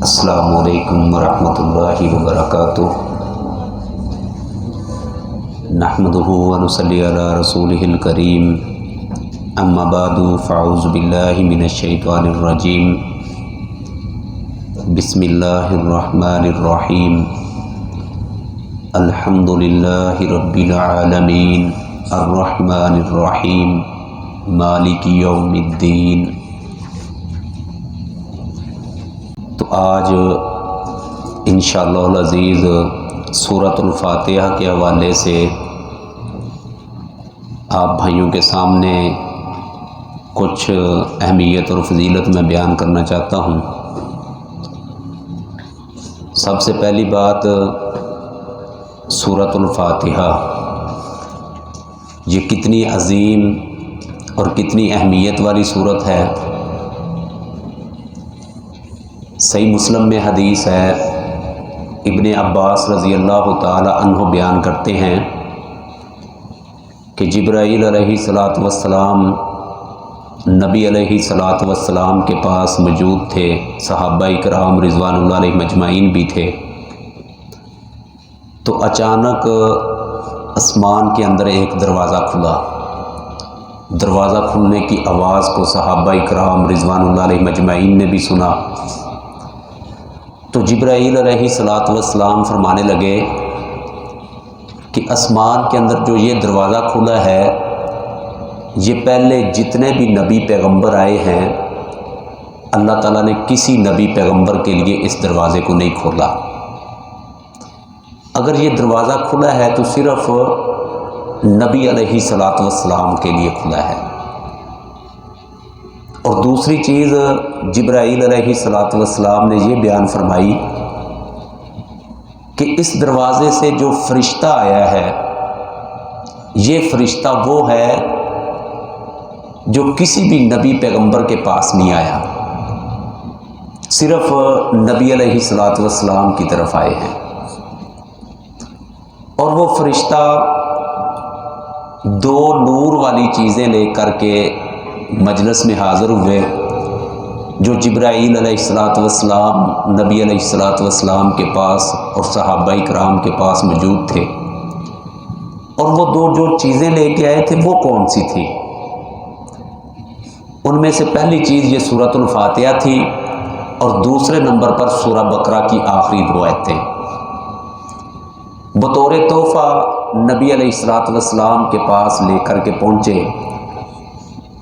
السلام علیکم ورحمۃ اللہ وبرکاتہ۔ نحمدہ ونصلی علی رسولہ الکریم، اما بعد فاعوذ باللہ من الشیطان الرجیم، بسم اللہ الرحمن الرحیم، الحمد للہ رب العالمین، الرحمن الرحیم، مالک یوم الدین۔ تو آج انشاءاللہ العزیز سورۃ الفاتحہ کے حوالے سے آپ بھائیوں کے سامنے کچھ اہمیت اور فضیلت میں بیان کرنا چاہتا ہوں۔ سب سے پہلی بات، سورۃ الفاتحہ یہ کتنی عظیم اور کتنی اہمیت والی سورت ہے۔ صحیح مسلم میں حدیث ہے، ابن عباس رضی اللہ تعالی عنہ بیان کرتے ہیں کہ جبرائیل علیہ الصلاۃ والسلام نبی علیہ الصلاۃ والسلام کے پاس موجود تھے، صحابہ کرام رضوان اللہ علیہ مجمعین بھی تھے۔ تو اچانک آسمان کے اندر ایک دروازہ کھلا۔ دروازہ کھلنے کی آواز کو صحابہ کرام رضوان اللہ علیہ مجمعین نے بھی سنا۔ تو جبرائیل علیہ الصلاۃ والسلام فرمانے لگے کہ آسمان کے اندر جو یہ دروازہ کھلا ہے، یہ پہلے جتنے بھی نبی پیغمبر آئے ہیں، اللہ تعالیٰ نے کسی نبی پیغمبر کے لیے اس دروازے کو نہیں کھولا۔ اگر یہ دروازہ کھلا ہے تو صرف نبی علیہ الصلاۃ والسلام کے لیے کھلا ہے۔ اور دوسری چیز، جبرائیل علیہ الصلاۃ والسلام نے یہ بیان فرمائی کہ اس دروازے سے جو فرشتہ آیا ہے، یہ فرشتہ وہ ہے جو کسی بھی نبی پیغمبر کے پاس نہیں آیا، صرف نبی علیہ الصلاۃ والسلام کی طرف آئے ہیں۔ اور وہ فرشتہ دو نور والی چیزیں لے کر کے مجلس میں حاضر ہوئے، جو جبرائیل علیہ الصلاۃ والسلام نبی علیہ الصلاۃ والسلام کے پاس اور صحابہ کرام کے پاس موجود تھے۔ اور وہ دو جو چیزیں لے کے آئے تھے وہ کون سی تھی؟ ان میں سے پہلی چیز یہ سورۃ الفاتحہ تھی، اور دوسرے نمبر پر سورہ بقرہ کی آخری دو آیتیں بطور تحفہ نبی علیہ الصلاۃ والسلام کے پاس لے کر کے پہنچے۔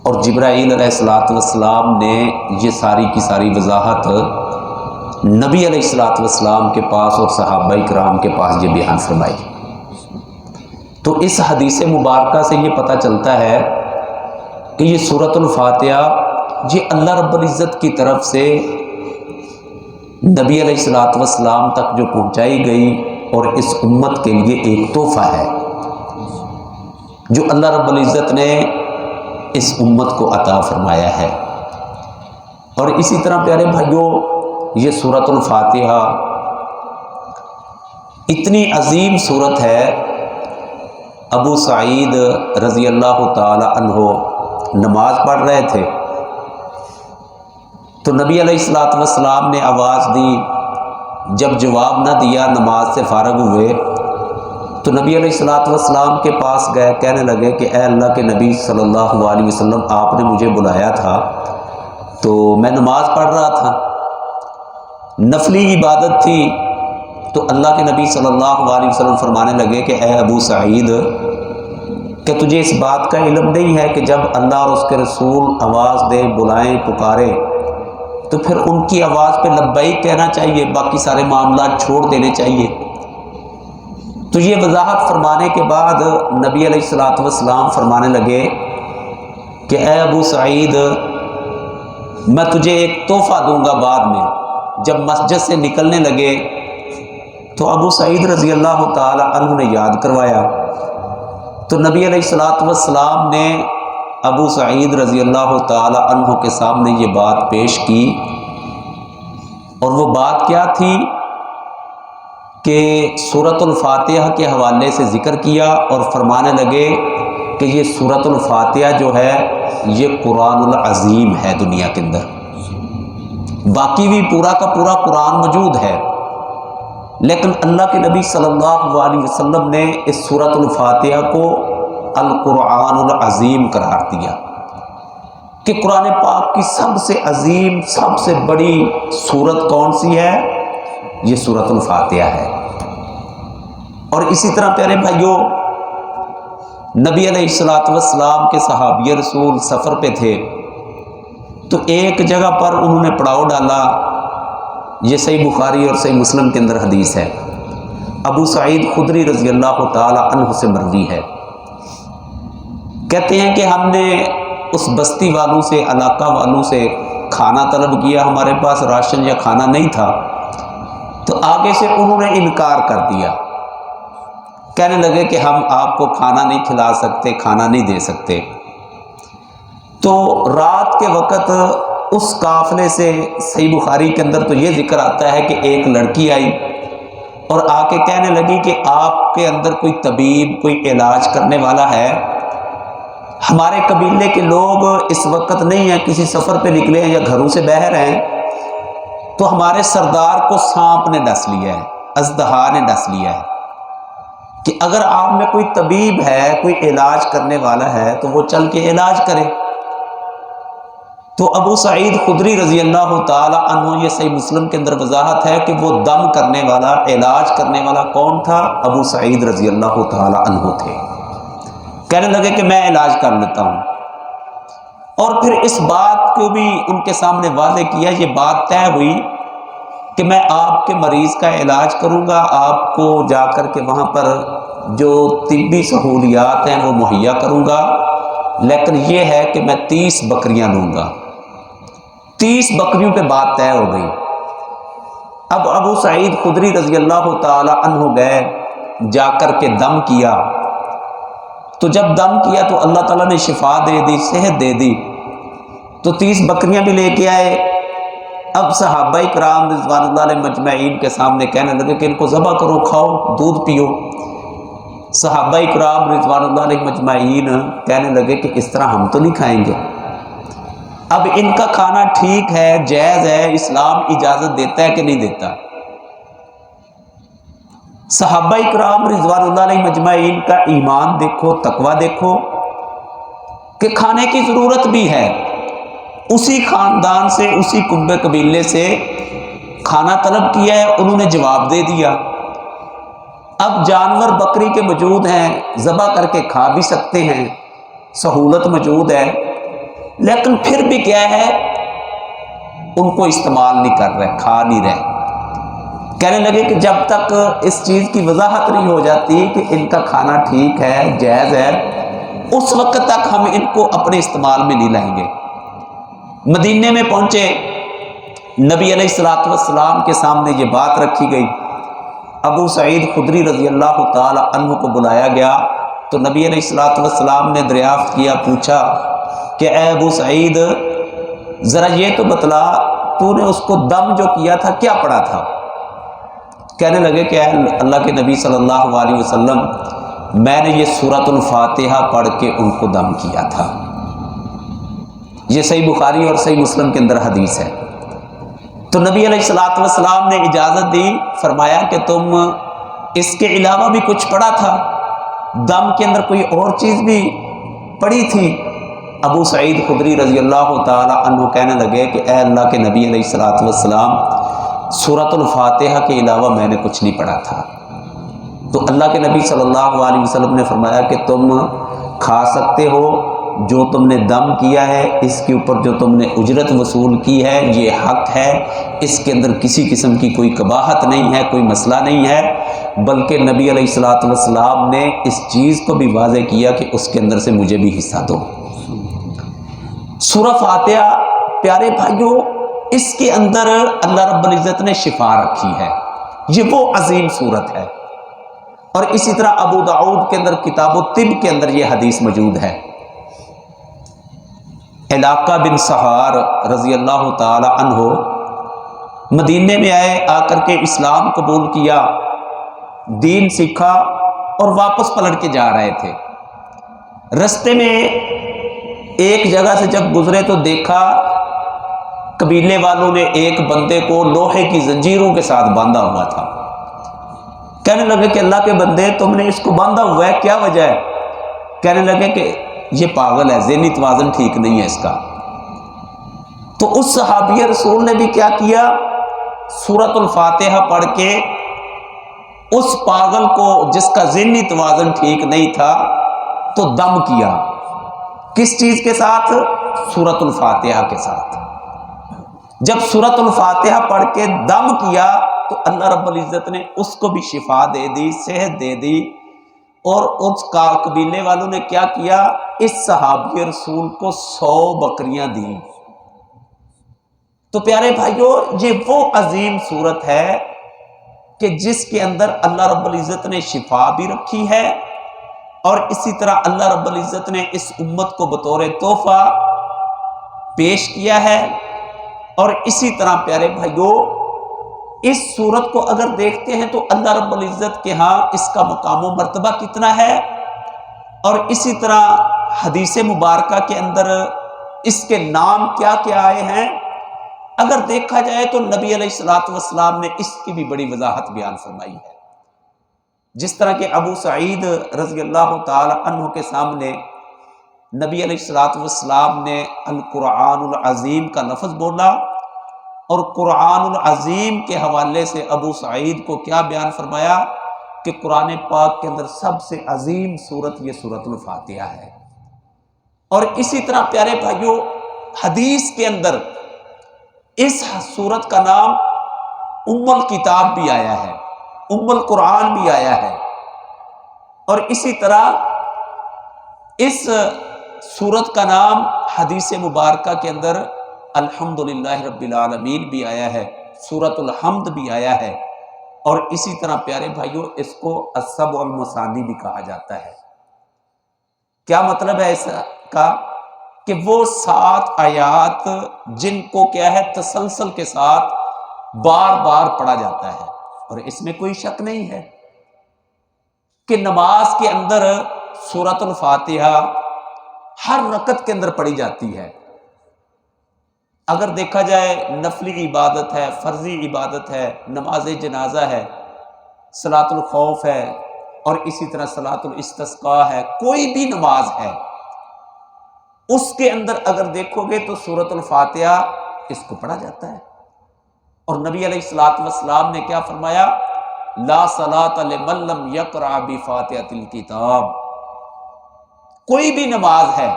اور جبرائیل علیہ الصلاۃ والسلام نے یہ ساری کی ساری وضاحت نبی علیہ الصلاۃ والسلام کے پاس اور صحابہ کرام کے پاس یہ بیان فرمائی۔ تو اس حدیث مبارکہ سے یہ پتہ چلتا ہے کہ یہ سورۃ الفاتحہ یہ اللہ رب العزت کی طرف سے نبی علیہ الصلاۃ والسلام تک جو پہنچائی گئی، اور اس امت کے لیے ایک تحفہ ہے جو اللہ رب العزت نے اس امت کو عطا فرمایا ہے۔ اور اسی طرح پیارے بھائیوں، یہ سورۃ الفاتحہ اتنی عظیم سورت ہے۔ ابو سعید رضی اللہ تعالی عنہ نماز پڑھ رہے تھے، تو نبی علیہ الصلاۃ والسلام نے آواز دی۔ جب جواب نہ دیا، نماز سے فارغ ہوئے، تو نبی علیہ الصلاۃ والسلام کے پاس گئے، کہنے لگے کہ اے اللہ کے نبی صلی اللہ علیہ وسلم، آپ نے مجھے بلایا تھا تو میں نماز پڑھ رہا تھا، نفلی عبادت تھی۔ تو اللہ کے نبی صلی اللہ علیہ وسلم فرمانے لگے کہ اے ابو سعید، کہ تجھے اس بات کا علم نہیں ہے کہ جب اللہ اور اس کے رسول آواز دے، بلائیں، پکارے، تو پھر ان کی آواز پہ لبیک کہنا چاہیے، باقی سارے معاملات چھوڑ دینے چاہیے۔ تو یہ وضاحت فرمانے کے بعد نبی علیہ الصلاۃ والسلام فرمانے لگے کہ اے ابو سعید، میں تجھے ایک تحفہ دوں گا بعد میں۔ جب مسجد سے نکلنے لگے تو ابو سعید رضی اللہ تعالی عنہ نے یاد کروایا، تو نبی علیہ الصلاۃ والسلام نے ابو سعید رضی اللہ تعالی عنہ کے سامنے یہ بات پیش کی۔ اور وہ بات کیا تھی کہ سورۃ الفاتحہ کے حوالے سے ذکر کیا، اور فرمانے لگے کہ یہ سورۃ الفاتحہ جو ہے یہ قرآن العظیم ہے دنیا کے اندر، باقی بھی پورا کا پورا قرآن موجود ہے، لیکن اللہ کے نبی صلی اللہ علیہ وسلم نے اس سورۃ الفاتحہ کو القرآن العظیم قرار دیا کہ قرآن پاک کی سب سے عظیم، سب سے بڑی سورت کون سی ہے؟ یہ سورۃ الفاتحہ ہے۔ اور اسی طرح پیارے بھائیوں، نبی علیہ الصلوۃ والسلام کے صحابی رسول سفر پہ تھے تو ایک جگہ پر انہوں نے پڑاؤ ڈالا، یہ صحیح بخاری اور صحیح مسلم کے اندر حدیث ہے، ابو سعید خدری رضی اللہ تعالی عنہ سے مروی ہے، کہتے ہیں کہ ہم نے اس بستی والوں سے، علاقہ والوں سے کھانا طلب کیا، ہمارے پاس راشن یا کھانا نہیں تھا، تو آگے سے انہوں نے انکار کر دیا، کہنے لگے کہ ہم آپ کو کھانا نہیں کھلا سکتے، کھانا نہیں دے سکتے۔ تو رات کے وقت اس قافلے سے، صحیح بخاری کے اندر تو یہ ذکر آتا ہے کہ ایک لڑکی آئی اور آ کے کہنے لگی کہ آپ کے اندر کوئی طبیب، کوئی علاج کرنے والا ہے؟ ہمارے قبیلے کے لوگ اس وقت نہیں ہیں، کسی سفر پہ نکلے ہیں یا گھروں سے باہر ہیں، تو ہمارے سردار کو سانپ نے ڈس لیا ہے، اژدہا نے ڈس لیا ہے، کہ اگر آپ میں کوئی طبیب ہے، کوئی علاج کرنے والا ہے تو وہ چل کے علاج کرے۔ تو ابو سعید خدری رضی اللہ تعالی عنہ، یہ صحیح مسلم کے اندر وضاحت ہے کہ وہ دم کرنے والا، علاج کرنے والا کون تھا؟ ابو سعید رضی اللہ تعالی عنہ تھے۔ کہنے لگے کہ میں علاج کر لیتا ہوں، اور پھر اس بات کو بھی ان کے سامنے واضح کیا، یہ بات طے ہوئی کہ میں آپ کے مریض کا علاج کروں گا، آپ کو جا کر کے وہاں پر جو طبی سہولیات ہیں وہ مہیا کروں گا، لیکن یہ ہے کہ میں 30 بکریاں لوں گا۔ 30 بکریوں پہ بات طے ہو گئی۔ اب ابو سعید خدری رضی اللہ تعالی عنہ گئے، جا کر کے دم کیا، تو جب دم کیا تو اللہ تعالیٰ نے شفا دے دی، صحت دے دی، تو 30 بکریاں بھی لے کے آئے۔ اب صحابہ کرام رضوان اللہ علیہ مجمعین کے سامنے کہنے لگے کہ ان کو ذبح کرو، کھاؤ، دودھ پیو۔ صحابہ کرام رضوان اللہ علیہ مجمعین کہنے لگے کہ اس طرح ہم تو نہیں کھائیں گے، اب ان کا کھانا ٹھیک ہے، جائز ہے، اسلام اجازت دیتا ہے کہ نہیں دیتا؟ صحابہ کرام رضوان اللہ علیہ مجمعین کا ایمان دیکھو، تقوی دیکھو، کہ کھانے کی ضرورت بھی ہے، اسی خاندان سے، اسی کنبے قبیلے سے کھانا طلب کیا ہے، انہوں نے جواب دے دیا۔ اب جانور بکری کے موجود ہیں، ذبح کر کے کھا بھی سکتے ہیں، سہولت موجود ہے، لیکن پھر بھی کیا ہے، ان کو استعمال نہیں کر رہے، کھا نہیں رہے۔ کہنے لگے کہ جب تک اس چیز کی وضاحت نہیں ہو جاتی کہ ان کا کھانا ٹھیک ہے، جائز ہے، اس وقت تک ہم ان کو اپنے استعمال میں نہیں لائیں گے۔ مدینے میں پہنچے، نبی علیہ الصلوۃ والسلام کے سامنے یہ بات رکھی گئی، ابو سعید خدری رضی اللہ تعالی عنہ کو بلایا گیا، تو نبی علیہ الصلوۃ والسلام نے دریافت کیا، پوچھا کہ اے ابو سعید، ذرا یہ تو بتلا، تو نے اس کو دم جو کیا تھا کیا پڑھا تھا؟ کہنے لگے کہ اے اللہ کے نبی صلی اللہ علیہ وسلم، میں نے یہ سورۃ الفاتحہ پڑھ کے ان کو دم کیا تھا۔ یہ صحیح بخاری اور صحیح مسلم کے اندر حدیث ہے۔ تو نبی علیہ الصلوۃ والسلام نے اجازت دی، فرمایا کہ تم اس کے علاوہ بھی کچھ پڑھا تھا، دم کے اندر کوئی اور چیز بھی پڑھی تھی؟ ابو سعید خدری رضی اللہ تعالی عنہ کہنے لگے کہ اے اللہ کے نبی علیہ الصلوۃ والسلام، سورۃ الفاتحہ کے علاوہ میں نے کچھ نہیں پڑھا تھا۔ تو اللہ کے نبی صلی اللہ علیہ وسلم نے فرمایا کہ تم کھا سکتے ہو، جو تم نے دم کیا ہے اس کے اوپر جو تم نے اجرت وصول کی ہے یہ حق ہے، اس کے اندر کسی قسم کی کوئی قباحت نہیں ہے، کوئی مسئلہ نہیں ہے، بلکہ نبی علیہ الصلوۃ والسلام نے اس چیز کو بھی واضح کیا کہ اس کے اندر سے مجھے بھی حصہ دو۔ سورہ فاتحہ پیارے بھائیوں، اس کے اندر اللہ رب العزت نے شفا رکھی ہے، یہ وہ عظیم صورت ہے۔ اور اسی طرح ابو داؤد کے اندر کتاب الطب کے اندر یہ حدیث موجود ہے۔ علاقہ بن سہار رضی اللہ تعالی عنہ مدینے میں آئے، آ کر کے اسلام قبول کیا، دین سیکھا اور واپس پلٹ کے جا رہے تھے۔ رستے میں ایک جگہ سے جب گزرے تو دیکھا قبیلے والوں نے ایک بندے کو لوہے کی زنجیروں کے ساتھ باندھا ہوا تھا. کہنے لگے کہ اللہ کے بندے تم نے اس کو باندھا ہوا ہے، کیا وجہ ہے؟ کہنے لگے کہ یہ پاگل ہے، ذہنی توازن ٹھیک نہیں ہے اس کا. تو اس صحابی رسول نے بھی کیا کیا، سورۃ الفاتحہ پڑھ کے اس پاگل کو جس کا ذہنی توازن ٹھیک نہیں تھا تو دم کیا. کس چیز کے ساتھ؟ سورۃ الفاتحہ کے ساتھ. جب سورۃ الفاتحہ پڑھ کے دم کیا تو اللہ رب العزت نے اس کو بھی شفا دے دی، صحت دے دی. اور اس کا قبیلے والوں نے کیا کیا، اس صحابی رسول کو 100 بکریاں دی. تو پیارے بھائیو، یہ وہ عظیم صورت ہے کہ جس کے اندر اللہ رب العزت نے شفا بھی رکھی ہے، اور اسی طرح اللہ رب العزت نے اس امت کو بطور تحفہ پیش کیا ہے. اور اسی طرح پیارے بھائیو، اس صورت کو اگر دیکھتے ہیں تو اللہ رب العزت کے ہاں اس کا مقام و مرتبہ کتنا ہے، اور اسی طرح حدیث مبارکہ کے اندر اس کے نام کیا کیا آئے ہیں. اگر دیکھا جائے تو نبی علیہ الصلوۃ والسلام نے اس کی بھی بڑی وضاحت بیان فرمائی ہے. جس طرح کہ ابو سعید رضی اللہ تعالی عنہ کے سامنے نبی علیہ الصلوۃ والسلام نے القرآن العظیم کا لفظ بولا، اور قرآن العظیم کے حوالے سے ابو سعید کو کیا بیان فرمایا کہ قرآن پاک کے اندر سب سے عظیم سورت یہ سورۃ الفاتحہ ہے. اور اسی طرح پیارے بھائیو، حدیث کے اندر اس سورت کا نام ام الکتاب بھی آیا ہے، ام القرآن بھی آیا ہے. اور اسی طرح اس سورت کا نام حدیث مبارکہ کے اندر الحمدللہ رب العالمین بھی آیا ہے، سورۃ الحمد بھی آیا ہے. اور اسی طرح پیارے بھائیو، اس کو السبع المثانی بھی کہا جاتا ہے. کیا مطلب ہے اس کا؟ کہ وہ 7 آیات جن کو کیا ہے تسلسل کے ساتھ بار بار پڑھا جاتا ہے. اور اس میں کوئی شک نہیں ہے کہ نماز کے اندر سورۃ الفاتحہ ہر رکعت کے اندر پڑھی جاتی ہے. اگر دیکھا جائے نفلی عبادت ہے، فرضی عبادت ہے، نماز جنازہ ہے، صلاۃ الخوف ہے، اور اسی طرح صلاۃ الاستسقاء ہے، کوئی بھی نماز ہے اس کے اندر اگر دیکھو گے تو سورۃ الفاتحہ اس کو پڑھا جاتا ہے. اور نبی علیہ الصلوۃ والسلام نے کیا فرمایا، لا صلاۃ لمن لم یقرأ بفاتحۃ الکتاب. کوئی بھی نماز ہے،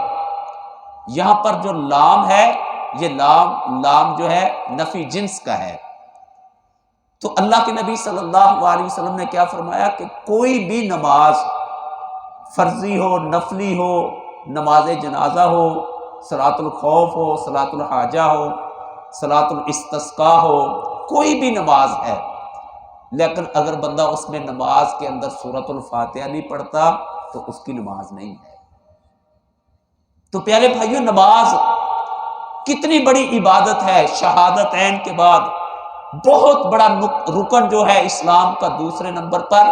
یہاں پر جو لام ہے یہ لام جو ہے نفی جنس کا ہے. تو اللہ کے نبی صلی اللہ علیہ وسلم نے کیا فرمایا کہ کوئی بھی نماز فرضی ہو، نفلی ہو، نماز جنازہ ہو، صلاۃ الخوف ہو، صلاۃ الحاجہ ہو، صلاۃ الاستسقاء ہو، کوئی بھی نماز ہے، لیکن اگر بندہ اس میں نماز کے اندر سورۃ الفاتحہ نہیں پڑھتا تو اس کی نماز نہیں ہے. تو پیارے بھائیو، نماز کتنی بڑی عبادت ہے. شہادتین کے بعد بہت بڑا رکن جو ہے اسلام کا دوسرے نمبر پر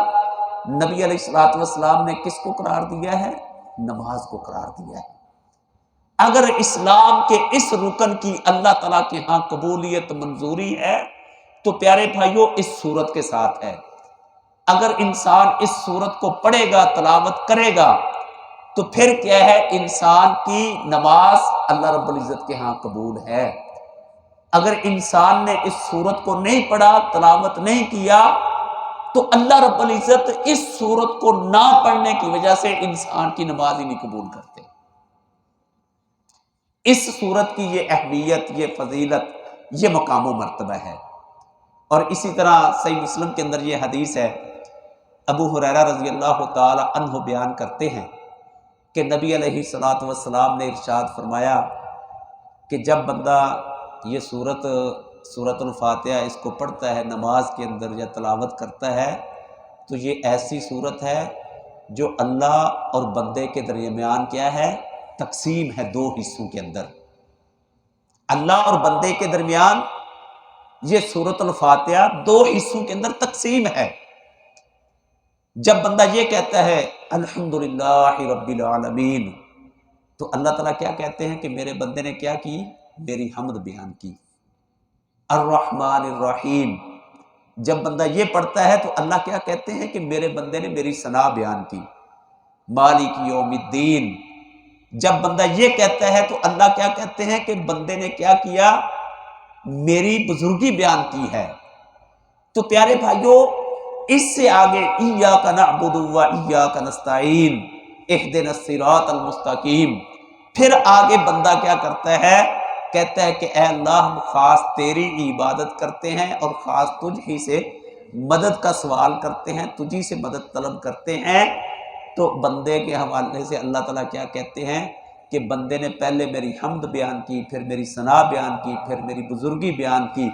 نبی علیہ الصلوۃ والسلام نے کس کو قرار دیا ہے؟ نماز کو قرار دیا ہے. اگر اسلام کے اس رکن کی اللہ تعالیٰ کے ہاں قبولیت منظوری ہے تو پیارے بھائیوں اس صورت کے ساتھ ہے. اگر انسان اس صورت کو پڑھے گا، تلاوت کرے گا، تو پھر کیا ہے، انسان کی نماز اللہ رب العزت کے ہاں قبول ہے. اگر انسان نے اس صورت کو نہیں پڑھا، تلاوت نہیں کیا، تو اللہ رب العزت اس صورت کو نہ پڑھنے کی وجہ سے انسان کی نماز ہی نہیں قبول کرتے. اس صورت کی یہ اہمیت، یہ فضیلت، یہ مقام و مرتبہ ہے. اور اسی طرح صحیح مسلم کے اندر یہ حدیث ہے، ابو ہریرہ رضی اللہ تعالی عنہ بیان کرتے ہیں کہ نبی علیہ الصلوۃ والسلام نے ارشاد فرمایا کہ جب بندہ یہ سورۃ الفاتحہ اس کو پڑھتا ہے نماز کے اندر یا تلاوت کرتا ہے تو یہ ایسی صورت ہے جو اللہ اور بندے کے درمیان کیا ہے، تقسیم ہے 2 حصوں کے اندر. اللہ اور بندے کے درمیان یہ سورۃ الفاتحہ 2 حصوں کے اندر تقسیم ہے. جب بندہ یہ کہتا ہے الحمدللہ رب العالمین، تو اللہ تعالیٰ کیا کہتے ہیں کہ میرے بندے نے کیا کی، میری حمد بیان کی. الرحمن الرحیم. جب بندہ یہ پڑھتا ہے تو اللہ کیا کہتے ہیں کہ میرے بندے نے میری ثنا بیان کی. مالک یوم الدین. جب بندہ یہ کہتا ہے تو اللہ کیا کہتے ہیں کہ بندے نے کیا کیا؟ میری بزرگی بیان کی ہے. تو پیارے بھائیو، اس سے آگے ایاک نعبد و ایاک نستعین اہدنا الصراط المستقیم. پھر آگے بندہ کیا کرتا ہے؟ کہتا ہے کہ اے اللہ، ہم خاص تیری عبادت کرتے ہیں اور خاص تجھ ہی سے مدد کا سوال کرتے ہیں، تجھی سے مدد طلب کرتے ہیں. تو بندے کے حوالے سے اللہ تعالیٰ کیا کہتے ہیں کہ بندے نے پہلے میری حمد بیان کی، پھر میری ثنا بیان کی، پھر میری بزرگی بیان کی.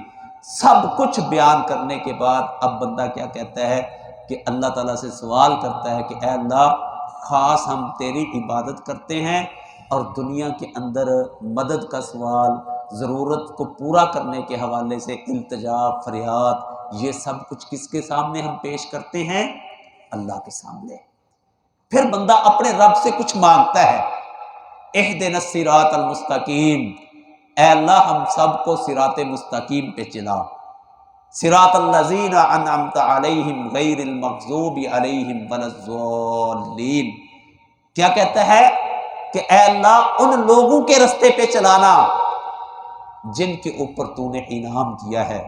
سب کچھ بیان کرنے کے بعد اب بندہ کیا کہتا ہے کہ اللہ تعالیٰ سے سوال کرتا ہے کہ اے اللہ، خاص ہم تیری عبادت کرتے ہیں اور دنیا کے اندر مدد کا سوال، ضرورت کو پورا کرنے کے حوالے سے التجا، فریاد، یہ سب کچھ کس کے سامنے ہم پیش کرتے ہیں؟ اللہ کے سامنے. پھر بندہ اپنے رب سے کچھ مانگتا ہے، اہدنا الصراط المستقیم، اے اللہ ہم سب کو صراط مستقیم پہ چلا. صراط الذین انعمت علیہم غیر المغضوب علیہم ولا الضالین. کیا کہتا ہے کہ اے اللہ ان لوگوں کے رستے پہ چلانا جن کے اوپر تو نے انعام کیا ہے،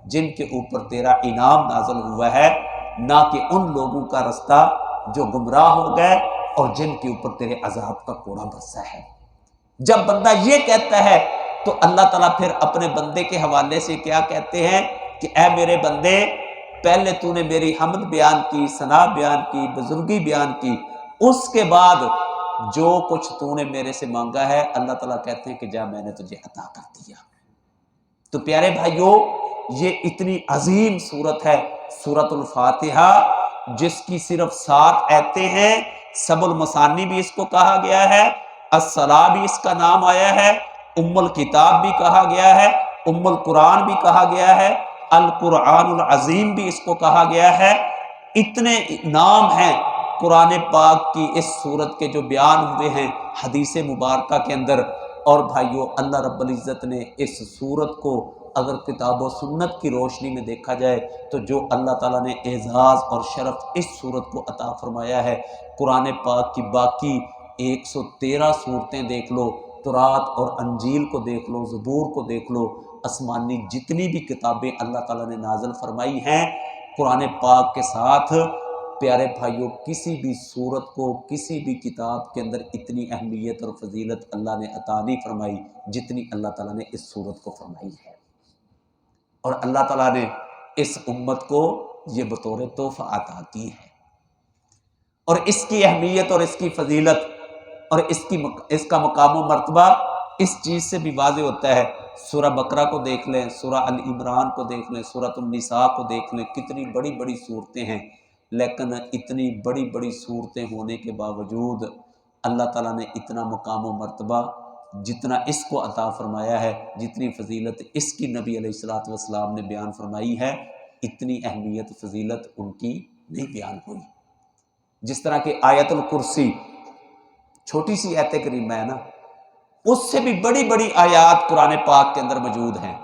جن کے اوپر تیرا انعام نازل ہوا ہے، نہ کہ ان لوگوں کا رستہ جو گمراہ ہو گئے اور جن کے اوپر تیرے عذاب کا کوڑا برسا ہے. جب بندہ یہ کہتا ہے تو اللہ تعالیٰ پھر اپنے بندے کے حوالے سے کیا کہتے ہیں کہ اے میرے بندے، پہلے تو نے میری حمد بیان کی، ثنا بیان کی، بزرگی بیان کی، اس کے بعد جو کچھ تو نے میرے سے مانگا ہے اللہ تعالیٰ کہتے ہیں کہ جا میں نے تجھے عطا کر دیا. تو پیارے بھائیو، یہ اتنی عظیم سورت ہے سورۃ الفاتحہ، جس کی صرف 7 آیتیں ہیں. سب المثانی بھی اس کو کہا گیا ہے، الصلاح بھی اس کا نام آیا ہے، ام الکتاب بھی کہا گیا ہے، ام القرآن بھی کہا گیا ہے، القرآن العظیم بھی اس کو کہا گیا ہے. اتنے نام ہیں قرآن پاک کی اس سورت کے جو بیان ہوئے ہیں حدیث مبارکہ کے اندر. اور بھائیو، اللہ رب العزت نے اس سورت کو اگر کتاب و سنت کی روشنی میں دیکھا جائے تو جو اللہ تعالیٰ نے اعزاز اور شرف اس سورت کو عطا فرمایا ہے، قرآن پاک کی باقی 113 سورتیں دیکھ لو، تورات اور انجیل کو دیکھ لو، زبور کو دیکھ لو، آسمانی جتنی بھی کتابیں اللہ تعالیٰ نے نازل فرمائی ہیں، قرآن پاک کے ساتھ پیارے بھائیوں کسی بھی سورت کو، کسی بھی کتاب کے اندر اتنی اہمیت اور فضیلت اللہ نے عطا نہیں فرمائی جتنی اللہ تعالیٰ نے اس سورت کو فرمائی ہے. اور اللہ تعالیٰ نے اس امت کو یہ بطور تحفہ عطا کی ہے. اور اس کی اہمیت اور اس کی فضیلت اور اس کا مقام و مرتبہ اس چیز سے بھی واضح ہوتا ہے. سورہ بقرہ کو دیکھ لیں، سورہ ال عمران کو دیکھ لیں، سورۃ النساء کو دیکھ لیں، کتنی بڑی بڑی صورتیں ہیں، لیکن اتنی بڑی بڑی صورتیں ہونے کے باوجود اللہ تعالیٰ نے اتنا مقام و مرتبہ جتنا اس کو عطا فرمایا ہے، جتنی فضیلت اس کی نبی علیہ الصلوۃ والسلام نے بیان فرمائی ہے، اتنی اہمیت فضیلت ان کی نہیں بیان ہوئی. جس طرح کہ آیت الکرسی چھوٹی سی آیت کریمہ ہے نا، اس سے بھی بڑی بڑی آیات قرآن پاک کے اندر موجود ہیں،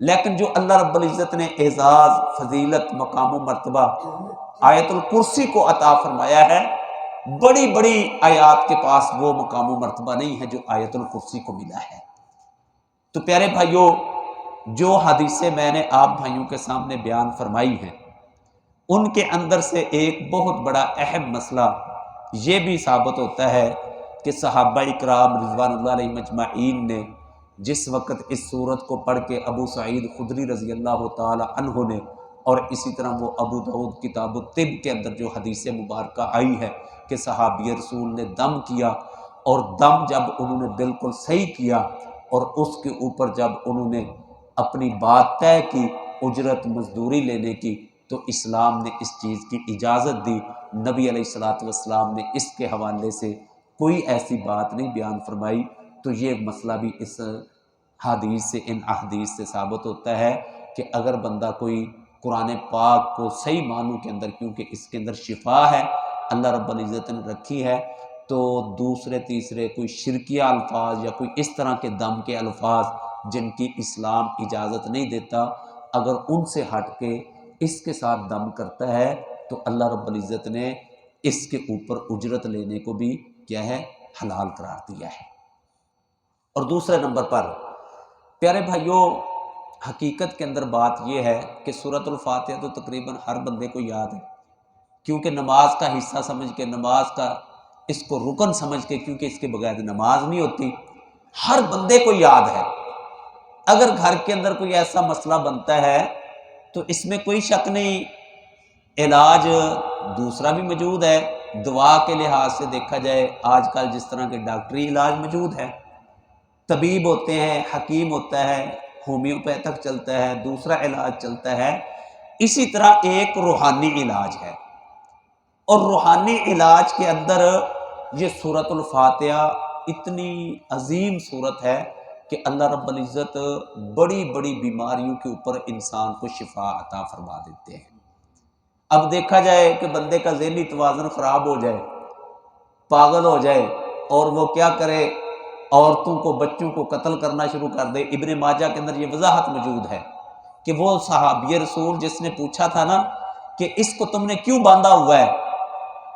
لیکن جو اللہ رب العزت نے اعزاز، فضیلت، مقام و مرتبہ آیت الکرسی کو عطا فرمایا ہے، بڑی بڑی آیات کے پاس وہ مقام و مرتبہ نہیں ہے جو آیت الکرسی کو ملا ہے. تو پیارے بھائیوں، جو حدیثیں میں نے آپ بھائیوں کے سامنے بیان فرمائی ہیں، ان کے اندر سے ایک بہت بڑا اہم مسئلہ یہ بھی ثابت ہوتا ہے کہ صحابہ اکرام رضوان اللہ علیہم اجمعین نے جس وقت اس سورت کو پڑھ کے ابو سعید خدری رضی اللہ تعالی عنہ نے، اور اسی طرح وہ ابو داؤد کتاب الطب کے اندر جو حدیث مبارکہ آئی ہے کہ صحابی رسول نے دم کیا، اور دم جب انہوں نے بالکل صحیح کیا اور اس کے اوپر جب انہوں نے اپنی بات طے کی اجرت مزدوری لینے کی، تو اسلام نے اس چیز کی اجازت دی. نبی علیہ الصلوۃ والسلام نے اس کے حوالے سے کوئی ایسی بات نہیں بیان فرمائی. تو یہ مسئلہ بھی اس حدیث سے، ان احادیث سے ثابت ہوتا ہے کہ اگر بندہ کوئی قرآن پاک کو صحیح معنوں کے اندر، کیونکہ اس کے اندر شفا ہے اللہ رب العزت نے رکھی ہے، تو دوسرے تیسرے کوئی شرکیہ الفاظ یا کوئی اس طرح کے دم کے الفاظ جن کی اسلام اجازت نہیں دیتا، اگر ان سے ہٹ کے اس کے ساتھ دم کرتا ہے تو اللہ رب العزت نے اس کے اوپر اجرت لینے کو بھی کیا ہے، حلال قرار دیا ہے۔ اور دوسرے نمبر پر پیارے بھائیوں، حقیقت کے اندر بات یہ ہے کہ سورۃ الفاتحہ تو تقریباً ہر بندے کو یاد ہے، کیونکہ نماز کا حصہ سمجھ کے، نماز کا اس کو رکن سمجھ کے، کیونکہ اس کے بغیر نماز نہیں ہوتی، ہر بندے کو یاد ہے۔ اگر گھر کے اندر کوئی ایسا مسئلہ بنتا ہے تو اس میں کوئی شک نہیں، علاج دوسرا بھی موجود ہے۔ دعا کے لحاظ سے دیکھا جائے، آج کل جس طرح کے ڈاکٹری علاج موجود ہے، طبیب ہوتے ہیں، حکیم ہوتا ہے، ہومیوپیتھک چلتا ہے، دوسرا علاج چلتا ہے، اسی طرح ایک روحانی علاج ہے، اور روحانی علاج کے اندر یہ سورۃ الفاتحہ اتنی عظیم صورت ہے کہ اللہ رب العزت بڑی بڑی بیماریوں کے اوپر انسان کو شفا عطا فرما دیتے ہیں۔ اب دیکھا جائے کہ بندے کا ذہنی توازن خراب ہو جائے، پاگل ہو جائے، اور وہ کیا کرے، عورتوں کو، بچوں کو قتل کرنا شروع کر دے۔ ابن ماجہ کے اندر یہ وضاحت موجود ہے کہ وہ صحابی رسول جس نے پوچھا تھا نا کہ اس کو تم نے کیوں باندھا ہوا ہے،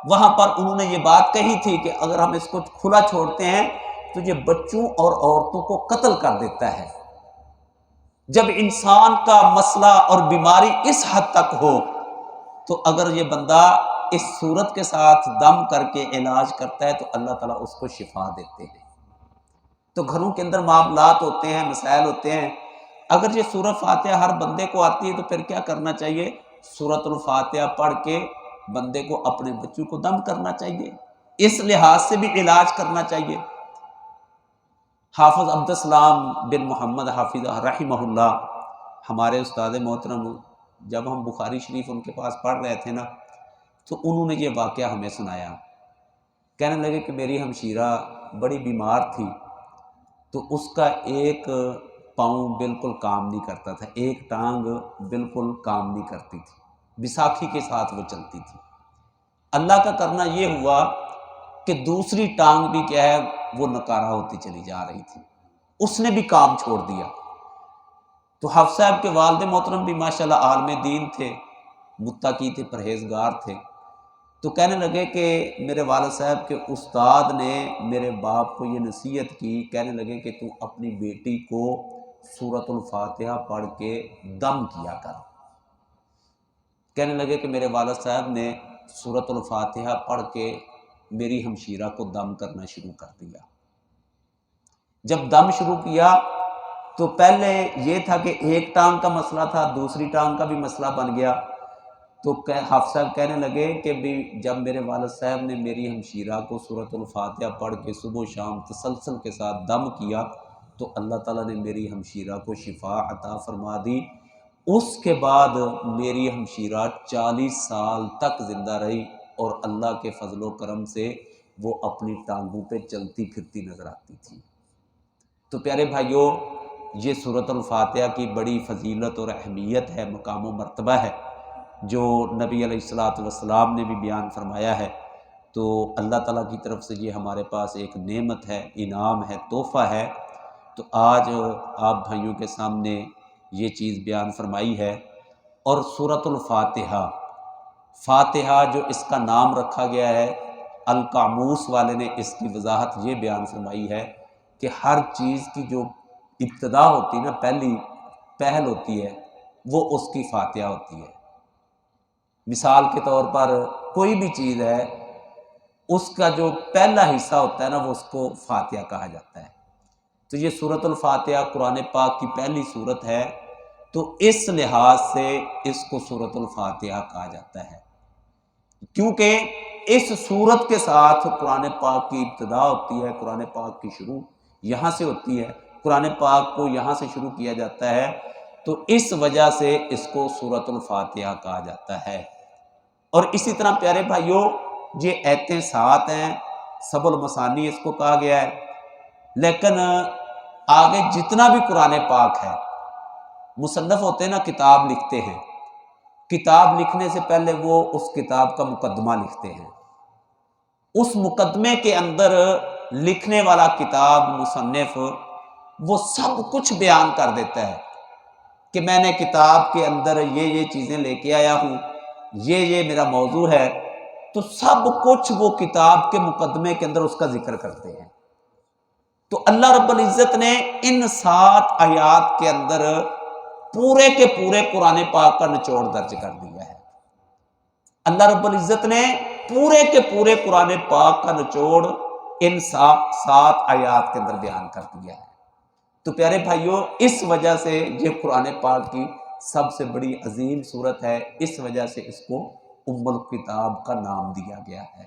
وہاں پر انہوں نے یہ بات کہی تھی کہ اگر ہم اس کو کھلا چھوڑتے ہیں تو یہ بچوں اور عورتوں کو قتل کر دیتا ہے۔ جب انسان کا مسئلہ اور بیماری اس حد تک ہو تو اگر یہ بندہ اس صورت کے ساتھ دم کر کے علاج کرتا ہے تو اللہ تعالیٰ اس کو شفا دیتے ہیں۔ تو گھروں کے اندر معاملات ہوتے ہیں، مسائل ہوتے ہیں، اگر یہ سورۃ فاتحہ ہر بندے کو آتی ہے تو پھر کیا کرنا چاہیے؟ سورۃ الفاتحہ پڑھ کے بندے کو اپنے بچوں کو دم کرنا چاہیے، اس لحاظ سے بھی علاج کرنا چاہیے۔ حافظ عبدالسلام بن محمد حافظ رحمہ اللہ، ہمارے استاد محترم، جب ہم بخاری شریف ان کے پاس پڑھ رہے تھے نا تو انہوں نے یہ واقعہ ہمیں سنایا، کہنے لگے کہ میری ہمشیرہ بڑی بیمار تھی، تو اس کا ایک پاؤں بالکل کام نہیں کرتا تھا، ایک ٹانگ بالکل کام نہیں کرتی تھی، بیساکھی کے ساتھ وہ چلتی تھی۔ اللہ کا کرنا یہ ہوا کہ دوسری ٹانگ بھی کیا ہے، وہ نکارہ ہوتی چلی جا رہی تھی، اس نے بھی کام چھوڑ دیا۔ تو حافظ صاحب کے والد محترم بھی ماشاءاللہ عالم دین تھے، متقی تھے، پرہیزگار تھے، تو کہنے لگے کہ میرے والد صاحب کے استاد نے میرے باپ کو یہ نصیحت کی، کہنے لگے کہ تو اپنی بیٹی کو سورۃ الفاتحہ پڑھ کے دم کیا کر۔ کہنے لگے کہ میرے والد صاحب نے سورۃ الفاتحہ پڑھ کے میری ہمشیرہ کو دم کرنا شروع کر دیا۔ جب دم شروع کیا تو پہلے یہ تھا کہ ایک ٹانگ کا مسئلہ تھا، دوسری ٹانگ کا بھی مسئلہ بن گیا۔ تو حافظ صاحب کہنے لگے کہ بھی جب میرے والد صاحب نے میری ہمشیرہ کو سورۃ الفاتحہ پڑھ کے صبح و شام تسلسل کے ساتھ دم کیا تو اللہ تعالیٰ نے میری ہمشیرہ کو شفا عطا فرما دی۔ اس کے بعد میری ہمشیرہ 40 سال تک زندہ رہی، اور اللہ کے فضل و کرم سے وہ اپنی ٹانگوں پہ چلتی پھرتی نظر آتی تھی۔ تو پیارے بھائیوں، یہ سورۃ الفاتحہ کی بڑی فضیلت اور اہمیت ہے، مقام و مرتبہ ہے، جو نبی علیہ الصلوۃ والسلام نے بھی بیان فرمایا ہے۔ تو اللہ تعالیٰ کی طرف سے یہ ہمارے پاس ایک نعمت ہے، انعام ہے، تحفہ ہے۔ تو آج آپ بھائیوں کے سامنے یہ چیز بیان فرمائی ہے۔ اور سورۃ الفاتحہ، فاتحہ جو اس کا نام رکھا گیا ہے، القاموس والے نے اس کی وضاحت یہ بیان فرمائی ہے کہ ہر چیز کی جو ابتدا ہوتی ہے نا، پہلی پہل ہوتی ہے، وہ اس کی فاتحہ ہوتی ہے۔ مثال کے طور پر کوئی بھی چیز ہے، اس کا جو پہلا حصہ ہوتا ہے نا، وہ اس کو فاتحہ کہا جاتا ہے۔ تو یہ سورۃ الفاتحہ قرآن پاک کی پہلی سورت ہے، تو اس لحاظ سے اس کو سورۃ الفاتحہ کہا جاتا ہے، کیونکہ اس سورت کے ساتھ قرآن پاک کی ابتدا ہوتی ہے، قرآن پاک کی شروع یہاں سے ہوتی ہے، قرآن پاک کو یہاں سے شروع کیا جاتا ہے، تو اس وجہ سے اس کو سورۃ الفاتحہ کہا جاتا ہے۔ اور اسی طرح پیارے بھائیوں، یہ ایتیں 7 ہیں، سب المثانی اس کو کہا گیا ہے، لیکن آگے جتنا بھی قرآن پاک ہے، مصنف ہوتے ہیں نا، کتاب لکھتے ہیں، کتاب لکھنے سے پہلے وہ اس کتاب کا مقدمہ لکھتے ہیں، اس مقدمے کے اندر لکھنے والا کتاب مصنف وہ سب کچھ بیان کر دیتا ہے کہ میں نے کتاب کے اندر یہ چیزیں لے کے آیا ہوں، یہ میرا موضوع ہے، تو سب کچھ وہ کتاب کے مقدمے کے اندر اس کا ذکر کرتے ہیں۔ تو اللہ رب العزت نے ان 7 آیات کے اندر پورے کے پورے قرآن پاک کا نچوڑ درج کر دیا ہے۔ اللہ رب العزت نے پورے کے پورے قرآن پاک کا نچوڑ ان 7 آیات کے اندر بیان کر دیا ہے۔ تو پیارے بھائیوں، اس وجہ سے یہ قرآن پاک کی سب سے بڑی عظیم سورت ہے، اس وجہ سے اس کو ام الکتاب کا نام دیا گیا ہے۔